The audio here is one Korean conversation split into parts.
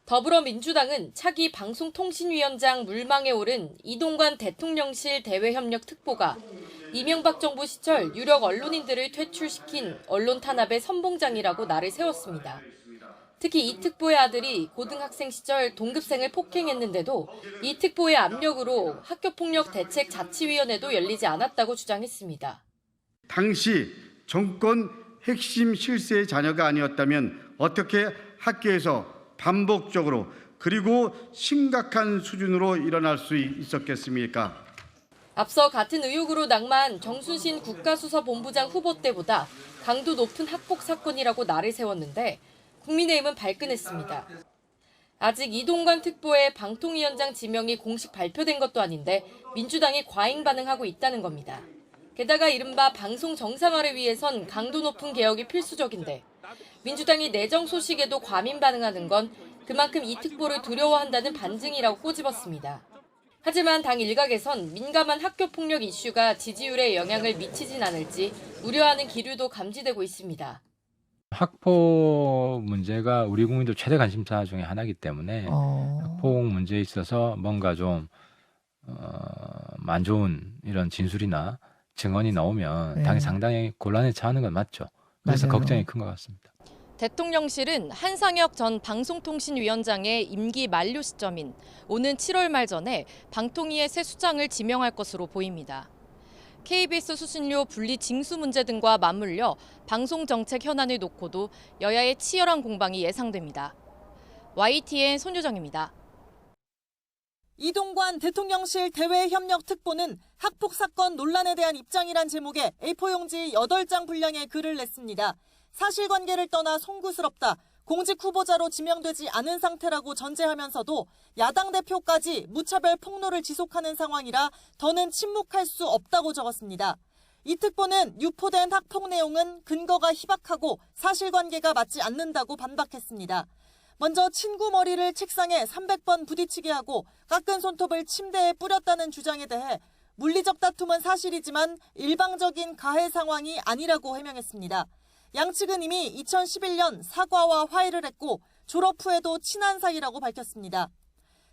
더불어민주당은 차기 방송통신위원장 물망에 오른 이동관 대통령실 대외협력특보가 이명박 정부 시절 유력 언론인들을 퇴출시킨 언론 탄압의 선봉장이라고 날을 세웠습니다. 특히 이 특보의 아들이 고등학생 시절 동급생을 폭행했는데도 이 특보의 압력으로 학교폭력 대책자치위원회도 열리지 않았다고 주장했습니다. 당시 정권 핵심 실세의 자녀가 아니었다면 어떻게 학교에서 반복적으로 그리고 심각한 수준으로 일어날 수 있었겠습니까? 앞서 같은 의혹으로 낙마한 정순신 국가수사본부장 후보 때보다 강도 높은 학폭 사건이라고 날을 세웠는데 국민의힘은 발끈했습니다. 아직 이동관 특보의 방통위원장 지명이 공식 발표된 것도 아닌데 민주당이 과잉 반응하고 있다는 겁니다. 게다가 이른바 방송 정상화를 위해선 강도 높은 개혁이 필수적인데 민주당이 내정 소식에도 과민 반응하는 건 그만큼 이 특보를 두려워한다는 반증이라고 꼬집었습니다. 하지만 당 일각에선 민감한 학교폭력 이슈가 지지율에 영향을 미치진 않을지 우려하는 기류도 감지되고 있습니다. 학폭 문제가 우리 국민들 최대 관심사 중에 하나이기 때문에 학폭 문제에 있어서 뭔가 좀 안 좋은 이런 진술이나 증언이 나오면 당이 상당히 곤란에 처하는 건 맞죠. 그래서 맞아요. 걱정이 큰 것 같습니다. 대통령실은 한상혁 전 방송통신위원장의 임기 만료 시점인 오는 7월 말 전에 방통위의 새 수장을 지명할 것으로 보입니다. KBS 수신료 분리 징수 문제 등과 맞물려 방송정책 현안을 놓고도 여야의 치열한 공방이 예상됩니다. YTN 손유정입니다. 이동관 대통령실 대외협력특보는 학폭 사건 논란에 대한 입장이란 제목의 A4 용지 8장 분량의 글을 냈습니다. 사실관계를 떠나 송구스럽다. 공직 후보자로 지명되지 않은 상태라고 전제하면서도 야당 대표까지 무차별 폭로를 지속하는 상황이라 더는 침묵할 수 없다고 적었습니다. 이 특보는 유포된 학폭 내용은 근거가 희박하고 사실관계가 맞지 않는다고 반박했습니다. 먼저 친구 머리를 책상에 300번 부딪히게 하고 깎은 손톱을 침대에 뿌렸다는 주장에 대해 물리적 다툼은 사실이지만 일방적인 가해 상황이 아니라고 해명했습니다. 양측은 이미 2011년 사과와 화해를 했고 졸업 후에도 친한 사이라고 밝혔습니다.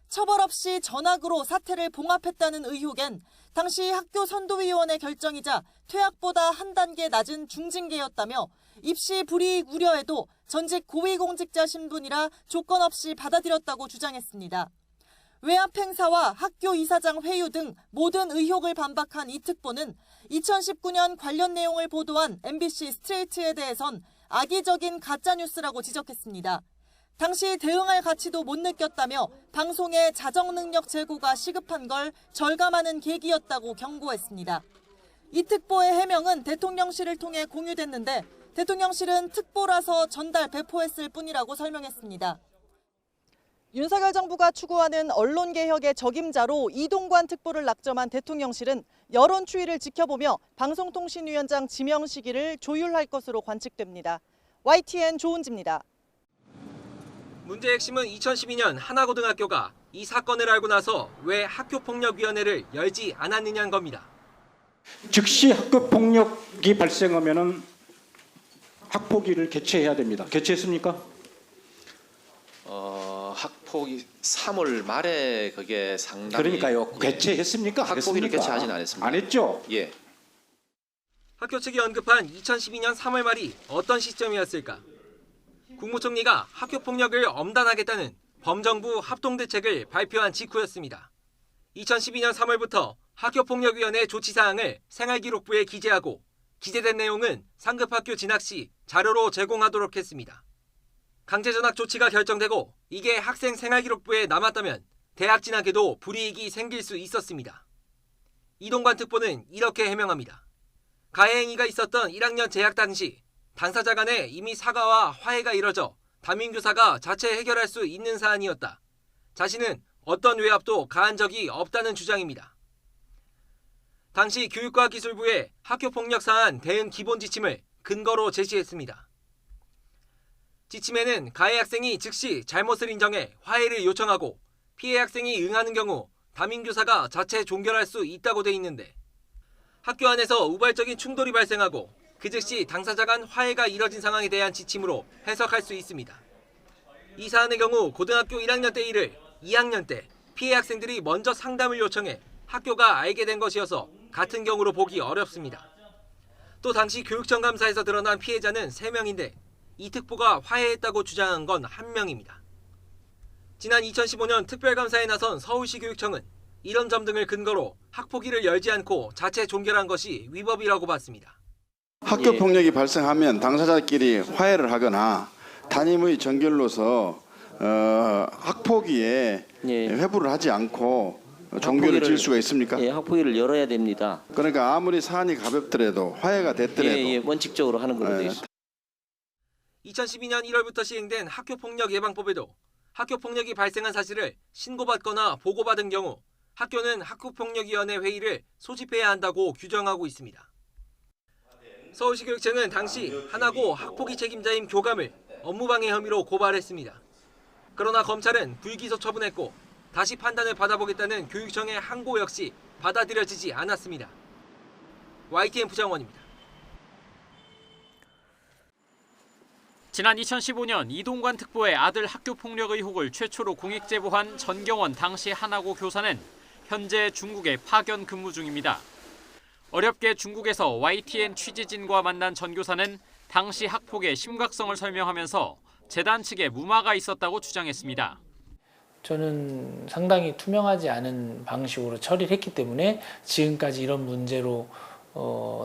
처벌 없이 전학으로 사태를 봉합했다는 의혹엔 당시 학교 선도위원회 결정이자 퇴학보다 한 단계 낮은 중징계였다며 입시 불이익 우려에도 전직 고위공직자 신분이라 조건 없이 받아들였다고 주장했습니다. 외압 행사와 학교 이사장 회유 등 모든 의혹을 반박한 이 특보는 2019년 관련 내용을 보도한 MBC 스트레이트에 대해선 악의적인 가짜뉴스라고 지적했습니다. 당시 대응할 가치도 못 느꼈다며 방송의 자정 능력 제고가 시급한 걸 절감하는 계기였다고 경고했습니다. 이 특보의 해명은 대통령실을 통해 공유됐는데 대통령실은 특보라서 전달 배포했을 뿐이라고 설명했습니다. 윤석열 정부가 추구하는 언론개혁의 적임자로 이동관 특보를 낙점한 대통령실은 여론 추이를 지켜보며 방송통신위원장 지명 시기를 조율할 것으로 관측됩니다. YTN 조은지입니다. 문제의 핵심은 2012년 하나고등학교가 이 사건을 알고 나서 왜 학교폭력위원회를 열지 않았느냐는 겁니다. 즉시 학교폭력이 발생하면은 학폭위를 개최해야 됩니다. 개최했습니까? 학폭이 3월 말에 그게 상당히 그러니까요. 개최했습니까? 학폭위를 개최하진 않았습니다. 안 했죠? 예. 학교 측이 언급한 2012년 3월 말이 어떤 시점이었을까? 국무총리가 학교폭력을 엄단하겠다는 범정부 합동대책을 발표한 직후였습니다. 2012년 3월부터 학교폭력위원회 조치사항을 생활기록부에 기재하고 기재된 내용은 상급 학교 진학 시 자료로 제공하도록 했습니다. 강제전학 조치가 결정되고 이게 학생 생활기록부에 남았다면 대학 진학에도 불이익이 생길 수 있었습니다. 이동관 특보는 이렇게 해명합니다. 가해 행위가 있었던 1학년 재학 당시 당사자 간에 이미 사과와 화해가 이뤄져 담임교사가 자체 해결할 수 있는 사안이었다. 자신은 어떤 외압도 가한 적이 없다는 주장입니다. 당시 교육과기술부에 학교폭력 사안 대응 기본 지침을 근거로 제시했습니다. 지침에는 가해 학생이 즉시 잘못을 인정해 화해를 요청하고 피해 학생이 응하는 경우 담임교사가 자체 종결할 수 있다고 돼 있는데 학교 안에서 우발적인 충돌이 발생하고 그 즉시 당사자 간 화해가 이뤄진 상황에 대한 지침으로 해석할 수 있습니다. 이 사안의 경우 고등학교 1학년 때 일을 2학년 때 피해 학생들이 먼저 상담을 요청해 학교가 알게 된 것이어서 같은 경우로 보기 어렵습니다. 또 당시 교육청 감사에서 드러난 피해자는 3명인데 이 특보가 화해했다고 주장한 건 1명입니다. 지난 2015년 특별감사에 나선 서울시 교육청은 이런 점 등을 근거로 학폭위를 열지 않고 자체 종결한 것이 위법이라고 봤습니다. 학교 폭력이 발생하면 당사자끼리 화해를 하거나 담임의 정결로서 학폭위에 회부를 하지 않고 종결을 지을 수가 있습니까? 예, 학폭위를 열어야 됩니다. 그러니까 아무리 사안이 가볍더라도 화해가 됐더라도 원칙적으로 하는 걸로 되어 있습니다. 2012년 1월부터 시행된 학교폭력 예방법에도 학교폭력이 발생한 사실을 신고받거나 보고받은 경우 학교는 학교폭력위원회 회의를 소집해야 한다고 규정하고 있습니다. 서울시 교육청은 당시 하나고 학폭위 책임자인 교감을 업무방해 혐의로 고발했습니다. 그러나 검찰은 불기소 처분했고 다시 판단을 받아보겠다는 교육청의 항고 역시 받아들여지지 않았습니다. YTN 부장원입니다. 지난 2015년 이동관 특보의 아들 학교폭력 의혹을 최초로 공익 제보한 전경원 당시 하나고 교사는 현재 중국에 파견 근무 중입니다. 어렵게 중국에서 YTN 취재진과 만난 전 교사는 당시 학폭의 심각성을 설명하면서 재단 측에 무마가 있었다고 주장했습니다. 저는 상당히 투명하지 않은 방식으로 처리를 했기 때문에 지금까지 이런 문제로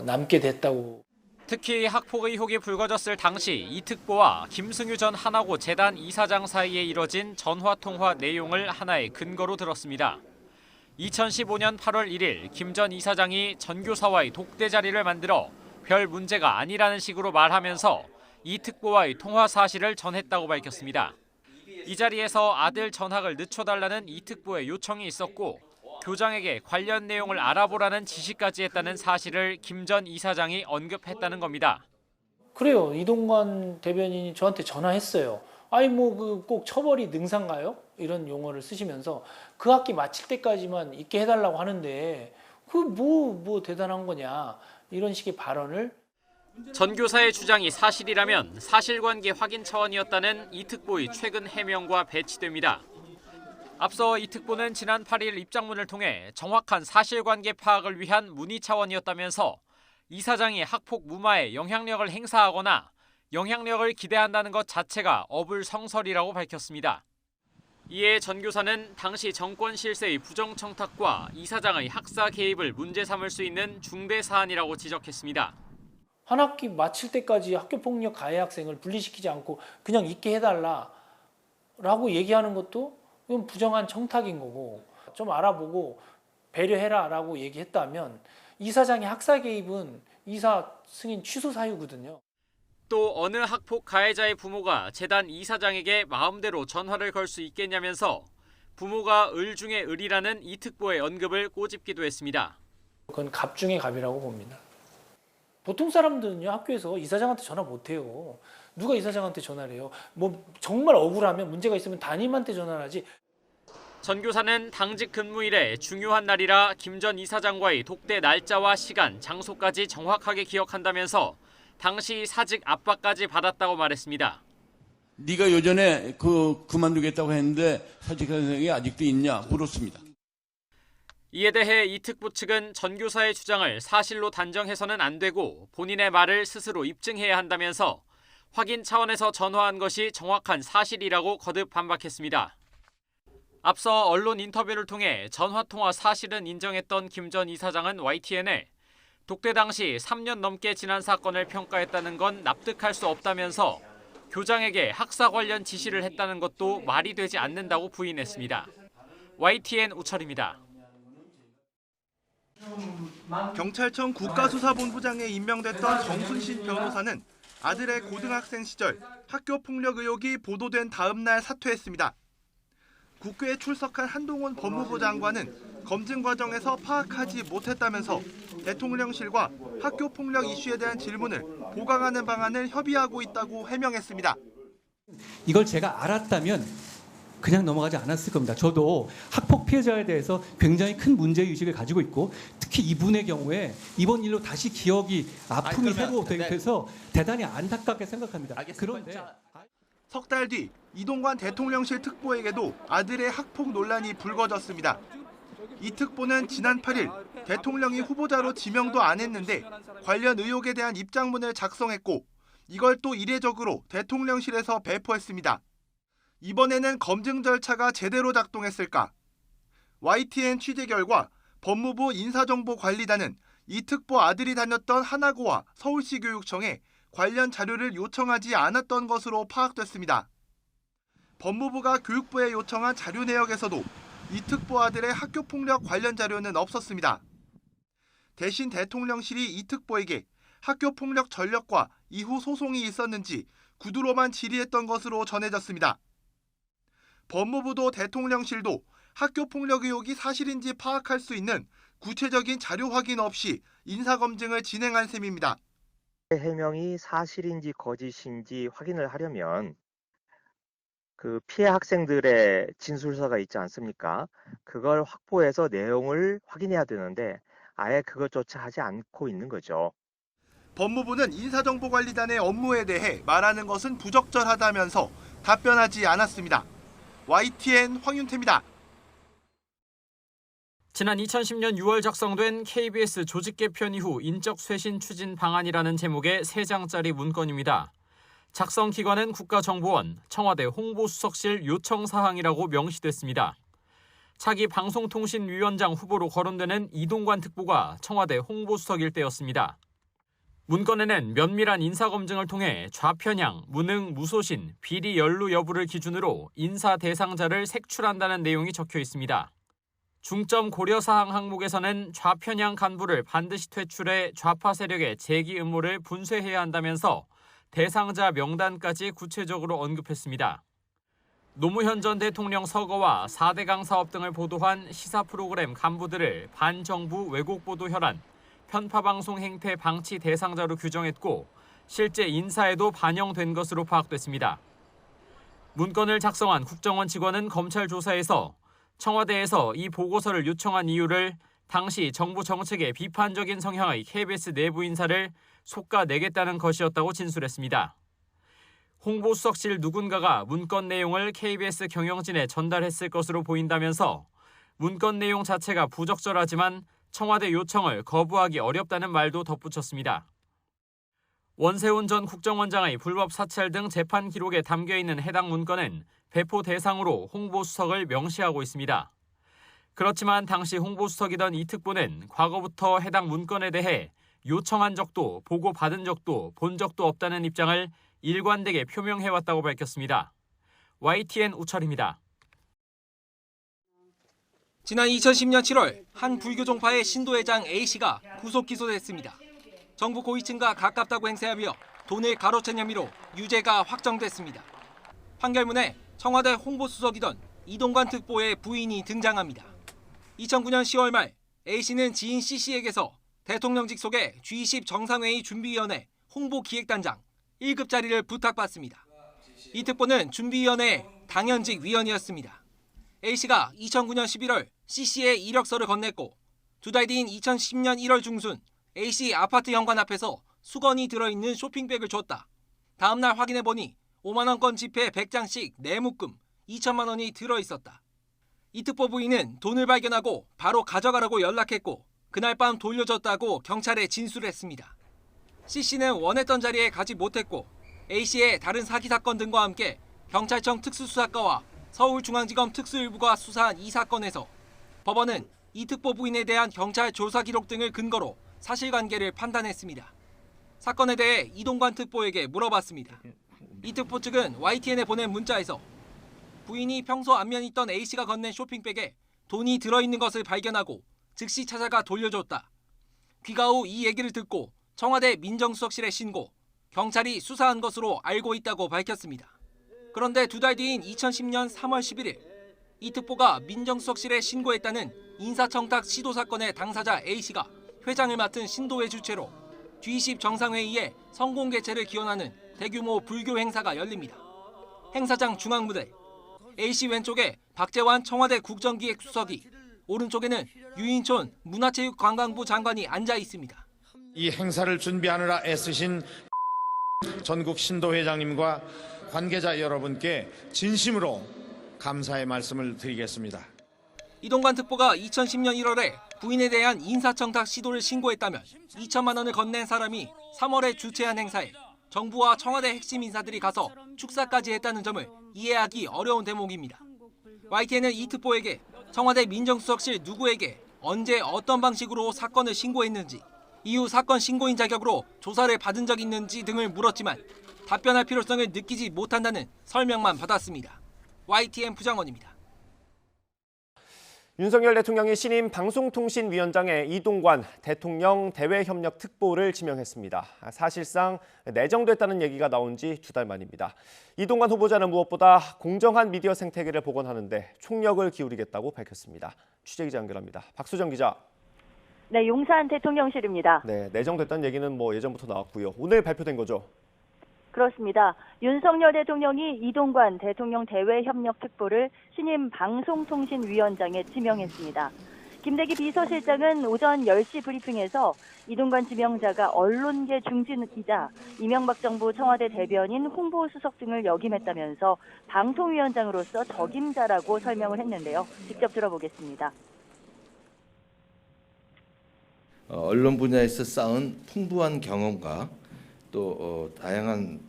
남게 됐다고. 특히 학폭 의혹이 불거졌을 당시 이 특보와 김승유 전 하나고 재단 이사장 사이에 이뤄진 전화통화 내용을 하나의 근거로 들었습니다. 2015년 8월 1일 김 전 이사장이 전 교사와의 독대 자리를 만들어 별 문제가 아니라는 식으로 말하면서 이 특보와의 통화 사실을 전했다고 밝혔습니다. 이 자리에서 아들 전학을 늦춰달라는 이 특보의 요청이 있었고 교장에게 관련 내용을 알아보라는 지시까지 했다는 사실을 김 전 이사장이 언급했다는 겁니다. 그래요. 이동관 대변인이 저한테 전화했어요. 아니 뭐 꼭 처벌이 능사인가요? 이런 용어를 쓰시면서 그 학기 마칠 때까지만 있게 해달라고 하는데 그 뭐 대단한 거냐 이런 식의 발언을. 전 교사의 주장이 사실이라면 사실관계 확인 차원이었다는 이 특보의 최근 해명과 배치됩니다. 앞서 이 특보는 지난 8일 입장문을 통해 정확한 사실관계 파악을 위한 문의 차원이었다면서 이사장이 학폭 무마에 영향력을 행사하거나 영향력을 기대한다는 것 자체가 어불성설이라고 밝혔습니다. 이에 전 교사는 당시 정권 실세의 부정청탁과 이사장의 학사 개입을 문제 삼을 수 있는 중대 사안이라고 지적했습니다. 한 학기 마칠 때까지 학교폭력 가해 학생을 분리시키지 않고 그냥 있게 해달라라고 얘기하는 것도 이건 부정한 청탁인 거고 좀 알아보고 배려해라라고 얘기했다면 이사장의 학사 개입은 이사 승인 취소 사유거든요. 또 어느 학폭 가해자의 부모가 재단 이사장에게 마음대로 전화를 걸 수 있겠냐면서 부모가 을 중에 을이라는 이 특보의 언급을 꼬집기도 했습니다. 그건 갑 중에 갑이라고 봅니다. 보통 사람들은요 학교에서 이사장한테 전화 못해요. 누가 이사장한테 전화를 해요? 뭐 정말 억울하면 문제가 있으면 담임한테 전화를 하지. 전 교사는 당직 근무일에 중요한 날이라 김 전 이사장과의 독대 날짜와 시간, 장소까지 정확하게 기억한다면서 당시 사직 압박까지 받았다고 말했습니다. 네가 예전에 그만두겠다고 했는데 사직하는 생각이 아직도 있냐 물었습니다. 이에 대해 이 특보 측은 전 교사의 주장을 사실로 단정해서는 안 되고 본인의 말을 스스로 입증해야 한다면서 확인 차원에서 전화한 것이 정확한 사실이라고 거듭 반박했습니다. 앞서 언론 인터뷰를 통해 전화통화 사실은 인정했던 김 전 이사장은 YTN에 독대 당시 3년 넘게 지난 사건을 평가했다는 건 납득할 수 없다면서 교장에게 학사 관련 지시를 했다는 것도 말이 되지 않는다고 부인했습니다. YTN 우철입니다. 경찰청 국가수사본부장에 임명됐던 정순신 변호사는 아들의 고등학생 시절 학교폭력 의혹이 보도된 다음 날 사퇴했습니다. 국회에 출석한 한동훈 법무부 장관은 검증 과정에서 파악하지 못했다면서 대통령실과 학교폭력 이슈에 대한 질문을 보강하는 방안을 협의하고 있다고 해명했습니다. 이걸 제가 알았다면 그냥 넘어가지 않았을 겁니다. 저도 학폭 피해자에 대해서 굉장히 큰 문제의식을 가지고 있고 특히 이분의 경우에 이번 일로 다시 기억이 아픔이 새로 돼서 대단히 안타깝게 생각합니다. 그런데 석 달 뒤 이동관 대통령실 특보에게도 아들의 학폭 논란이 불거졌습니다. 이 특보는 지난 8일 대통령이 후보자로 지명도 안 했는데 관련 의혹에 대한 입장문을 작성했고 이걸 또 이례적으로 대통령실에서 배포했습니다. 이번에는 검증 절차가 제대로 작동했을까? YTN 취재 결과 법무부 인사정보관리단은 이 특보 아들이 다녔던 하나고와 서울시 교육청에 관련 자료를 요청하지 않았던 것으로 파악됐습니다. 법무부가 교육부에 요청한 자료 내역에서도 이 특보 아들의 학교폭력 관련 자료는 없었습니다. 대신 대통령실이 이 특보에게 학교폭력 전력과 이후 소송이 있었는지 구두로만 질의했던 것으로 전해졌습니다. 법무부도 대통령실도 학교폭력 의혹이 사실인지 파악할 수 있는 구체적인 자료 확인 없이 인사검증을 진행한 셈입니다. 해명이 사실인지 거짓인지 확인을 하려면 그 피해 학생들의 진술서가 있지 않습니까? 그걸 확보해서 내용을 확인해야 되는데 아예 그것조차 하지 않고 있는 거죠. 법무부는 인사정보관리단의 업무에 대해 말하는 것은 부적절하다면서 답변하지 않았습니다. YTN 황윤태입니다. 지난 2010년 6월 작성된 KBS 조직 개편 이후 인적 쇄신 추진 방안이라는 제목의 3장짜리 문건입니다. 작성 기관은 국가정보원, 청와대 홍보수석실 요청 사항이라고 명시됐습니다. 차기 방송통신위원장 후보로 거론되는 이동관 특보가 청와대 홍보수석일 때였습니다. 문건에는 면밀한 인사검증을 통해 좌편향, 무능, 무소신, 비리 연루 여부를 기준으로 인사 대상자를 색출한다는 내용이 적혀 있습니다. 중점 고려사항 항목에서는 좌편향 간부를 반드시 퇴출해 좌파 세력의 재기 음모를 분쇄해야 한다면서 대상자 명단까지 구체적으로 언급했습니다. 노무현 전 대통령 서거와 4대강 사업 등을 보도한 시사 프로그램 간부들을 반정부 왜곡보도 혈안, 편파방송 행태 방치 대상자로 규정했고 실제 인사에도 반영된 것으로 파악됐습니다. 문건을 작성한 국정원 직원은 검찰 조사에서 청와대에서 이 보고서를 요청한 이유를 당시 정부 정책에 비판적인 성향의 KBS 내부 인사를 솎아내겠다는 것이었다고 진술했습니다. 홍보수석실 누군가가 문건 내용을 KBS 경영진에 전달했을 것으로 보인다면서 문건 내용 자체가 부적절하지만 청와대 요청을 거부하기 어렵다는 말도 덧붙였습니다. 원세훈 전 국정원장의 불법 사찰 등 재판 기록에 담겨있는 해당 문건은 배포 대상으로 홍보수석을 명시하고 있습니다. 그렇지만 당시 홍보수석이던 이 특보는 과거부터 해당 문건에 대해 요청한 적도 보고받은 적도 본 적도 없다는 입장을 일관되게 표명해왔다고 밝혔습니다. YTN 우철입니다. 지난 2010년 7월 한 불교종파의 신도회장 A씨가 구속 기소됐습니다. 정부 고위층과 가깝다고 행세하며 돈을 가로챈 혐의로 유죄가 확정됐습니다. 판결문에 청와대 홍보수석이던 이동관 특보의 부인이 등장합니다. 2009년 10월 말 A씨는 지인 C씨에게서 대통령직 속의 G20 정상회의 준비위원회 홍보기획단장 1급 자리를 부탁받습니다. 이 특보는 준비위원회 당연직 위원이었습니다. A씨가 2009년 11월 C씨에 이력서를 건넸고 2달 뒤인 2010년 1월 중순 A씨 아파트 현관 앞에서 수건이 들어있는 쇼핑백을 줬다. 다음 날 확인해보니 5만 원권 지폐 100장씩 내묶음 2천만 원이 들어있었다. 이 특보 부인은 돈을 발견하고 바로 가져가라고 연락했고 그날 밤 돌려줬다고 경찰에 진술했습니다. C씨는 원했던 자리에 가지 못했고 A씨의 다른 사기 사건 등과 함께 경찰청 특수수사과와 서울중앙지검 특수일부가 수사한 이 사건에서 법원은 이 특보 부인에 대한 경찰 조사 기록 등을 근거로 사실관계를 판단했습니다. 사건에 대해 이동관 특보에게 물어봤습니다. 이 특보 측은 YTN에 보낸 문자에서 부인이 평소 안면에 있던 A씨가 건넨 쇼핑백에 돈이 들어있는 것을 발견하고 즉시 찾아가 돌려줬다. 귀가 후 이 얘기를 듣고 청와대 민정수석실에 신고, 경찰이 수사한 것으로 알고 있다고 밝혔습니다. 그런데 2달 뒤인 2010년 3월 11일 이 특보가 민정수석실에 신고했다는 인사청탁 시도 사건의 당사자 A씨가 회장을 맡은 신도회 주최로 G20 정상회의에 성공 개최를 기원하는 대규모 불교 행사가 열립니다. 행사장 중앙무대, A씨 왼쪽에 박재환 청와대 국정기획수석이, 오른쪽에는 유인촌 문화체육관광부 장관이 앉아 있습니다. 이 행사를 준비하느라 애쓰신 전국 신도회장님과 관계자 여러분께 진심으로 감사의 말씀을 드리겠습니다. 이동관 특보가 2010년 1월에 부인에 대한 인사청탁 시도를 신고했다면 2천만 원을 건넨 사람이 3월에 주최한 행사에 정부와 청와대 핵심 인사들이 가서 축사까지 했다는 점을 이해하기 어려운 대목입니다. YTN은 이 특보에게 청와대 민정수석실 누구에게 언제 어떤 방식으로 사건을 신고했는지, 이후 사건 신고인 자격으로 조사를 받은 적이 있는지 등을 물었지만 답변할 필요성을 느끼지 못한다는 설명만 받았습니다. YTN 부장원입니다. 윤석열 대통령이 신임 방송통신위원장에 이동관 대통령 대외협력특보를 지명했습니다. 사실상 내정됐다는 얘기가 나온 지 2달 만입니다. 이동관 후보자는 무엇보다 공정한 미디어 생태계를 복원하는데 총력을 기울이겠다고 밝혔습니다. 취재기자 연결합니다. 박수정 기자. 네, 용산 대통령실입니다. 네, 내정됐다는 얘기는 예전부터 나왔고요. 오늘 발표된 거죠? 그렇습니다. 윤석열 대통령이 이동관 대통령 대외협력특보를 신임 방송통신위원장에 지명했습니다. 김대기 비서실장은 오전 10시 브리핑에서 이동관 지명자가 언론계 중진이자 이명박 정부 청와대 대변인 홍보수석 등을 역임했다면서 방통위원장으로서 적임자라고 설명을 했는데요. 직접 들어보겠습니다. 언론 분야에서 쌓은 풍부한 경험과 또 다양한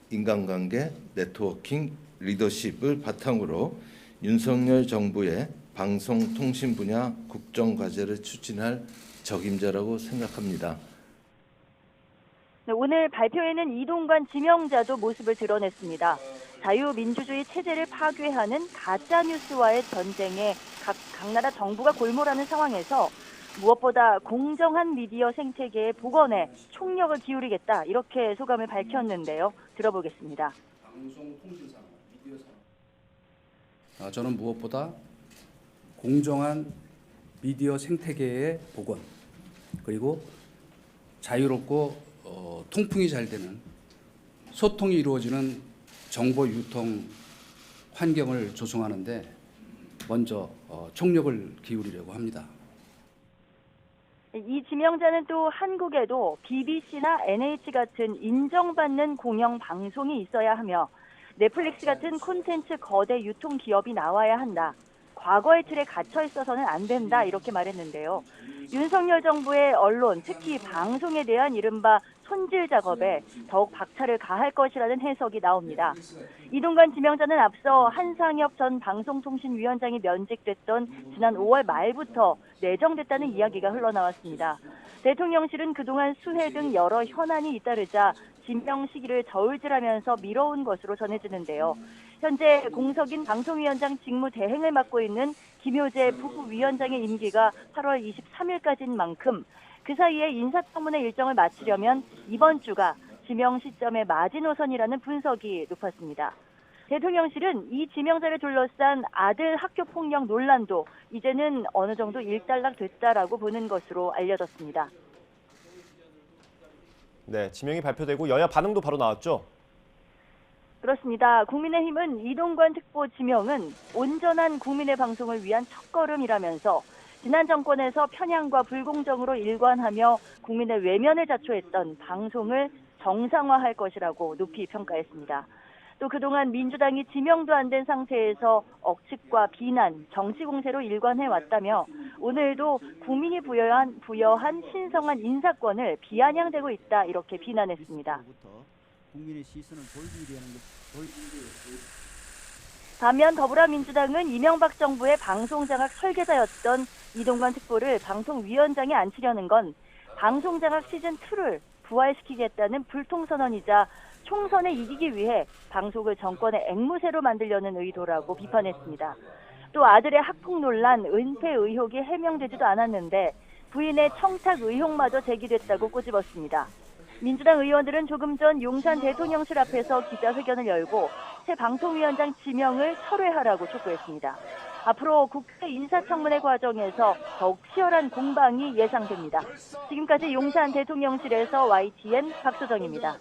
인간관계, 네트워킹, 리더십을 바탕으로 윤석열 정부의 방송통신 분야 국정과제를 추진할 적임자라고 생각합니다. 네, 오늘 발표에는 이동관 지명자도 모습을 드러냈습니다. 자유민주주의 체제를 파괴하는 가짜뉴스와의 전쟁에 각 나라 정부가 골몰하는 상황에서 무엇보다 공정한 미디어 생태계의 복원에 총력을 기울이겠다, 이렇게 소감을 밝혔는데요. 들어보겠습니다. 저는 무엇보다 공정한 미디어 생태계의 복원, 그리고 자유롭고 통풍이 잘 되는 소통이 이루어지는 정보 유통 환경을 조성하는 데 먼저 총력을 기울이려고 합니다. 이 지명자는 또 한국에도 BBC나 NH 같은 인정받는 공영 방송이 있어야 하며 넷플릭스 같은 콘텐츠 거대 유통기업이 나와야 한다. 과거의 틀에 갇혀 있어서는 안 된다, 이렇게 말했는데요. 윤석열 정부의 언론, 특히 방송에 대한 이른바 손질 작업에 더욱 박차를 가할 것이라는 해석이 나옵니다. 이동관 지명자는 앞서 한상혁 전 방송통신위원장이 면직됐던 지난 5월 말부터 내정됐다는 이야기가 흘러나왔습니다. 대통령실은 그동안 수해 등 여러 현안이 잇따르자 지명 시기를 저울질하면서 미뤄온 것으로 전해지는데요. 현재 공석인 방통위원장 직무 대행을 맡고 있는 김효재 부부위원장의 임기가 8월 23일까지인 만큼 그 사이에 인사청문회 일정을 마치려면 이번 주가 지명 시점의 마지노선이라는 분석이 높았습니다. 대통령실은 이 지명자를 둘러싼 아들 학교 폭력 논란도 이제는 어느 정도 일단락됐다라고 보는 것으로 알려졌습니다. 네, 지명이 발표되고 여야 반응도 바로 나왔죠? 그렇습니다. 국민의힘은 이동관 특보 지명은 온전한 국민의 방송을 위한 첫걸음이라면서 지난 정권에서 편향과 불공정으로 일관하며 국민의 외면을 자초했던 방송을 정상화할 것이라고 높이 평가했습니다. 또 그동안 민주당이 지명도 안 된 상태에서 억측과 비난, 정치 공세로 일관해왔다며 오늘도 국민이 부여한 신성한 인사권을 비아냥대고 있다, 이렇게 비난했습니다. 반면 더불어민주당은 이명박 정부의 방송장악 설계자였던 이동관 특보를 방통위원장에 앉히려는 건 방송장악 시즌2를 부활시키겠다는 불통선언이자 총선에 이기기 위해 방송을 정권의 앵무새로 만들려는 의도라고 비판했습니다. 또 아들의 학폭 논란, 은폐 의혹이 해명되지도 않았는데 부인의 청탁 의혹마저 제기됐다고 꼬집었습니다. 민주당 의원들은 조금 전 용산 대통령실 앞에서 기자회견을 열고 새 방통위원장 지명을 철회하라고 촉구했습니다. 앞으로 국회 인사청문회 과정에서 더욱 치열한 공방이 예상됩니다. 지금까지 용산 대통령실에서 YTN 박수정입니다.